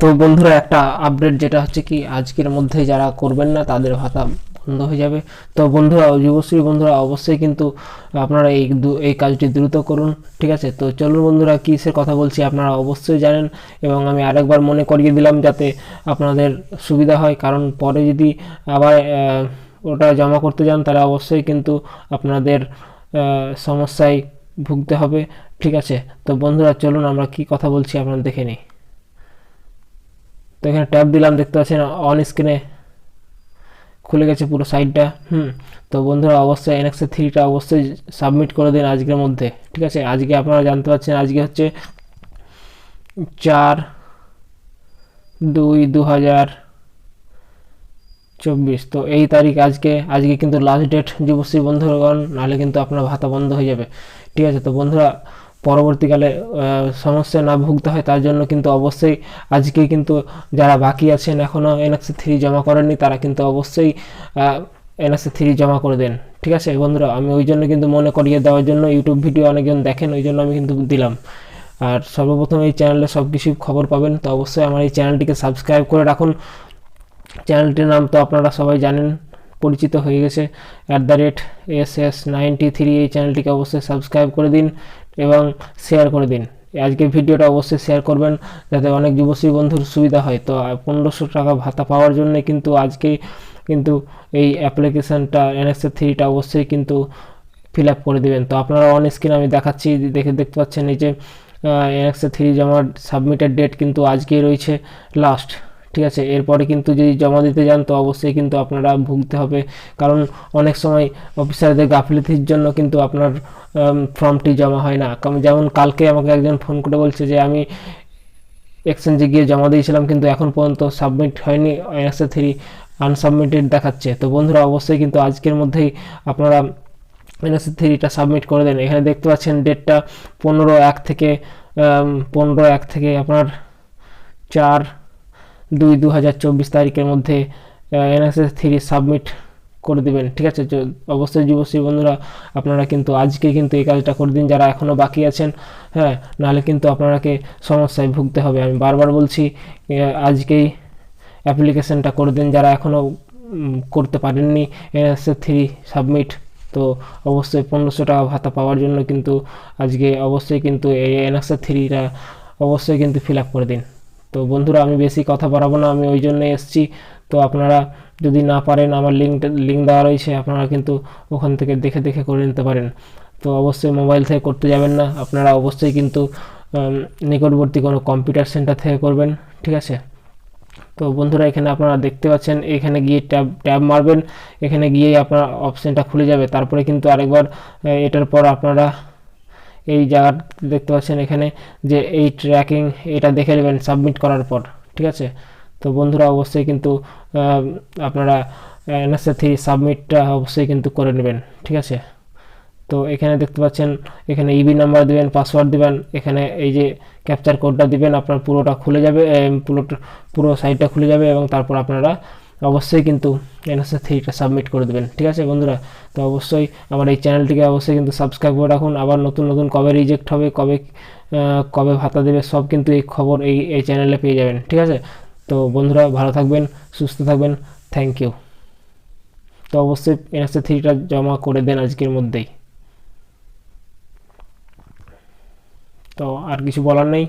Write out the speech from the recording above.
তো বন্ধুরা একটা আপডেট যেটা হচ্ছে কি আজকের মধ্যে যারা করবেন না তাদের ভাতা বন্ধ হয়ে যাবে। তো বন্ধুরা যুবশ্রী বন্ধুরা অবশ্যই কিন্তু আপনারা এই কাজটি দ্রুত করুন, ঠিক আছে? তো চলুন বন্ধুরা, কিসের কথা বলছি আপনারা অবশ্যই জানেন এবং আমি আরেকবার মনে করিয়ে দিলাম যাতে আপনাদের সুবিধা হয়, কারণ পরে যদি আবার ওটা জমা করতে যান তাহলে অবশ্যই কিন্তু আপনাদের সমস্যায় ভুগতে হবে, ঠিক আছে? তো বন্ধুরা চলুন আমরা কি কথা বলছি আপনারা দেখে নিই। তো এখানে ট্যাব দিলাম, দেখতে পাচ্ছেন অন স্ক্রিনে খুলে গেছে পুরো সাইটটা। তো বন্ধুরা অবশ্যই এনএক্সএ থ্রিটা অবশ্যই সাবমিট করে দিন আজকের মধ্যে, ঠিক আছে? আজকে আপনারা জানতে পারছেন আজকে হচ্ছে 4/2/2024। তো এই তারিখ আজকে আজকে কিন্তু লাস্ট ডেট যুবশ্রী বন্ধুগণ, নাহলে কিন্তু আপনার ভাতা বন্ধ হয়ে যাবে, ঠিক আছে? তো বন্ধুরা পরবর্তীকালে সমস্যা না ভুগতে হয় তার জন্য কিন্তু অবশ্যই আজকে কিন্তু যারা বাকি আছেন এখনও এনএক্সি থ্রি জমা করেননি তারা কিন্তু অবশ্যই এনএক্সি থ্রি জমা করে দেন, ঠিক আছে বন্ধুরা? আমি ওই জন্য কিন্তু মনে করিয়ে দেওয়ার জন্য ইউটিউব ভিডিও অনেকজন দেখেন, ওই জন্য আমি কিন্তু দিলাম। আর সর্বপ্রথম এই চ্যানেলে সব কিছু খবর পাবেন, তো অবশ্যই আমার এই চ্যানেলটিকে সাবস্ক্রাইব করে রাখুন। চ্যানেলটির নাম তো আপনারা সবাই জানেন, পরিচিত হয়ে গেছে, @SS93। এই চ্যানেলটিকে অবশ্যই সাবস্ক্রাইব করে দিন এবং শেয়ার করে দিন। আজকে ভিডিওটা অবশ্যই শেয়ার করবেন যাতে অনেক যুবশ্রী বন্ধুর সুবিধা হয়। তো 1500 টাকা ভাতা পাওয়ার জন্য কিন্তু আজকেই কিন্তু এই অ্যাপ্লিকেশানটা এনএক্সএ থ্রিটা অবশ্যই কিন্তু ফিল আপ করে দেবেন। তো আপনারা অন স্ক্রিন আমি দেখাচ্ছি, দেখতে পাচ্ছেন এই যে এনএক্সএ থ্রি জমার সাবমিটের ডেট কিন্তু আজকেই রয়েছে লাস্ট, ঠিক আছে? এরপরে কিন্তু যদি জমা দিতে যান তো অবশ্যই কিন্তু আপনারা ভুগতে হবে, কারণ অনেক সময় অফিসারদের গাফিলতির জন্য কিন্তু আপনার ফর্মটি জমা হয় না। যেমন কালকে আমাকে একজন ফোন করে বলছে যে আমি এক্সচেঞ্জে গিয়ে জমা দিয়েছিলাম কিন্তু এখন পর্যন্ত সাবমিট হয়নি, এনএক্সএ থ্রি আনসাবমিটেড দেখাচ্ছে। তো বন্ধুরা অবশ্যই কিন্তু আজকের মধ্যেই আপনারা এনএক্সএ থ্রিটা সাবমিট করে দেন। এখানে দেখতে পাচ্ছেন ডেটটা 15/1 থেকে আপনার 4/2/2024 তারিখের মধ্যে এনএক্সএস থ্রি সাবমিট করে দেবেন, ঠিক আছে? অবশ্যই যুবশ্রী বন্ধুরা আপনারা কিন্তু আজকে কিন্তু এই কাজটা করে দিন যারা এখনও বাকি আছেন, হ্যাঁ, নাহলে কিন্তু আপনাকে সমস্যায় ভুগতে হবে। আমি বারবার বলছি আজকেই অ্যাপ্লিকেশনটা করে দিন যারা এখনও করতে পারেননি এনএক্সএস থ্রি সাবমিট। তো অবশ্যই 1500 টাকা ভাতা পাওয়ার জন্য কিন্তু আজকে অবশ্যই কিন্তু এই এনএক্সএস থ্রিটা অবশ্যই কিন্তু ফিল আপ করে দিন। তো বন্ধুরা আমি বেশি কথা বাড়াবো না, আমি ওই জন্যই এসেছি। তো আপনারা যদি না পারেন আমার লিঙ্ক দেওয়া রয়েছে, আপনারা কিন্তু ওখান থেকে দেখে দেখে করে নিতে পারেন। তো অবশ্যই মোবাইল থেকে করতে যাবেন না, আপনারা অবশ্যই কিন্তু নিকটবর্তী কোনো কম্পিউটার সেন্টার থেকে করবেন, ঠিক আছে? তো বন্ধুরা এখানে আপনারা দেখতে পাচ্ছেন, এখানে গিয়ে ট্যাব মারবেন, এখানে গিয়েই আপনার অপশানটা খুলে যাবে। তারপরে কিন্তু আরেকবার এটার পর আপনারা এই জায়গা দেখতে পাচ্ছেন এখানে যে এই ট্র্যাকিং, এটা দেখে নেবেন সাবমিট করার পর, ঠিক আছে? তো বন্ধুরা অবশ্যই কিন্তু আপনারা এনএসএ থ্রি সাবমিটটা অবশ্যই কিন্তু করে নেবেন, ঠিক আছে? তো এখানে দেখতে পাচ্ছেন এখানে ইবি নাম্বার দিবেন, পাসওয়ার্ড দিবেন, এখানে এই যে ক্যাপচার কোডটা দিবেন, আপনার পুরোটা খুলে যাবে, পুরো সাইটটা খুলে যাবে এবং তারপর আপনারা অবশ্যই কিন্তু এনএসএ থ্রিটা সাবমিট করে দেবেন, ঠিক আছে বন্ধুরা? তো অবশ্যই আমার এই চ্যানেলটিকে অবশ্যই কিন্তু সাবস্ক্রাইব করে রাখুন। আবার নতুন নতুন কবে রিজেক্ট হবে, কবে কবে ভাতা দেবে সব কিন্তু এই খবর এই চ্যানেলে পেয়ে যাবেন, ঠিক আছে? তো বন্ধুরা ভালো থাকবেন, সুস্থ থাকবেন, থ্যাংক ইউ। তো অবশ্যই এনএসএ থ্রিটা জমা করে দেন আজকের মধ্যেই। তো আর কিছু বলার নেই।